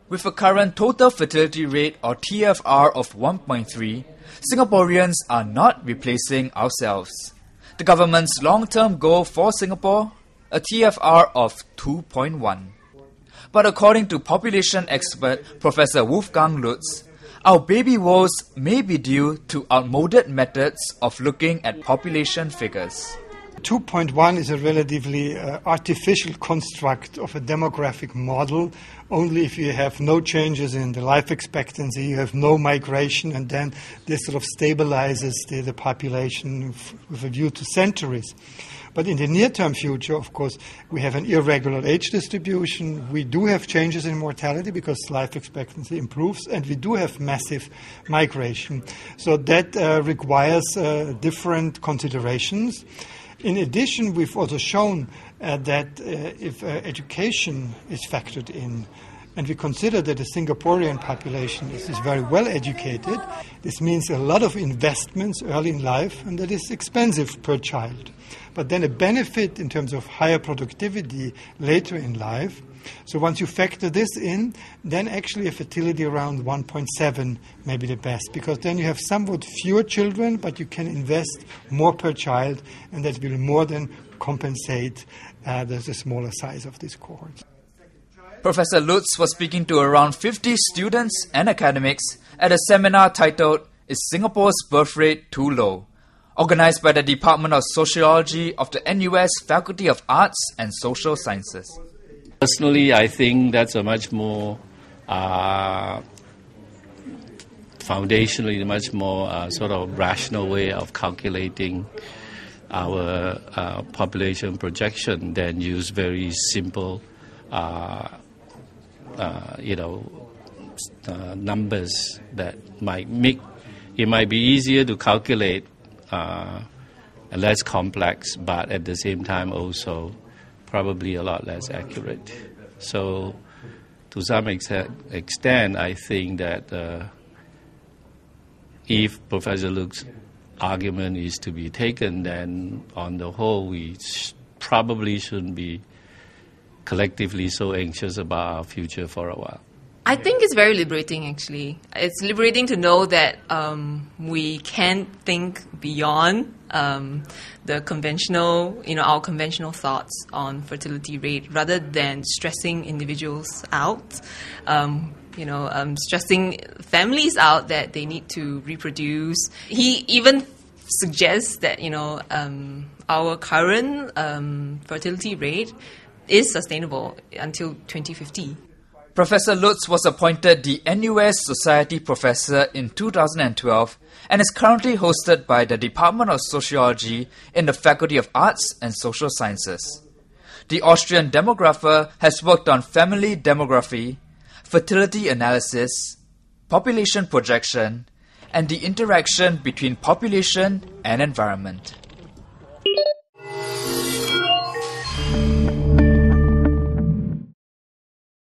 With a current total fertility rate or TFR of 1.3, Singaporeans are not replacing ourselves. The government's long-term goal for Singapore, a TFR of 2.1. But according to population expert Professor Wolfgang Lutz, our baby woes may be due to outmoded methods of looking at population figures. 2.1 is a relatively artificial construct of a demographic model. Only if you have no changes in the life expectancy, you have no migration, and then this sort of stabilizes the population with a view to centuries. But in the near-term future, of course, we have an irregular age distribution. We do have changes in mortality because life expectancy improves, and we do have massive migration. So that requires different considerations. In addition, we've also shown that if education is factored in, and we consider that the Singaporean population is very well educated, this means a lot of investments early in life, and that is expensive per child. But then a benefit in terms of higher productivity later in life. So once you factor this in, then actually a fertility around 1.7 may be the best, because then you have somewhat fewer children, but you can invest more per child, and that will more than compensate the smaller size of this cohort. Professor Lutz was speaking to around 50 students and academics at a seminar titled "Is Singapore's Birth Rate Too Low?", organized by the Department of Sociology of the NUS Faculty of Arts and Social Sciences. Personally, I think that's a much more foundationally, much more sort of rational way of calculating our population projection than use very simple, numbers that might make it might be easier to calculate, less complex, but at the same time also probably a lot less accurate. So to some extent, I think that if Professor Lutz's argument is to be taken, then on the whole we probably shouldn't be collectively so anxious about our future for a while. I think it's very liberating, actually. It's liberating to know that we can think beyond the conventional, our conventional thoughts on fertility rate, rather than stressing individuals out, stressing families out that they need to reproduce. He even suggests that, our current fertility rate is sustainable until 2050. Professor Lutz was appointed the NUS Society Professor in 2012 and is currently hosted by the Department of Sociology in the Faculty of Arts and Social Sciences. The Austrian demographer has worked on family demography, fertility analysis, population projection, and the interaction between population and environment.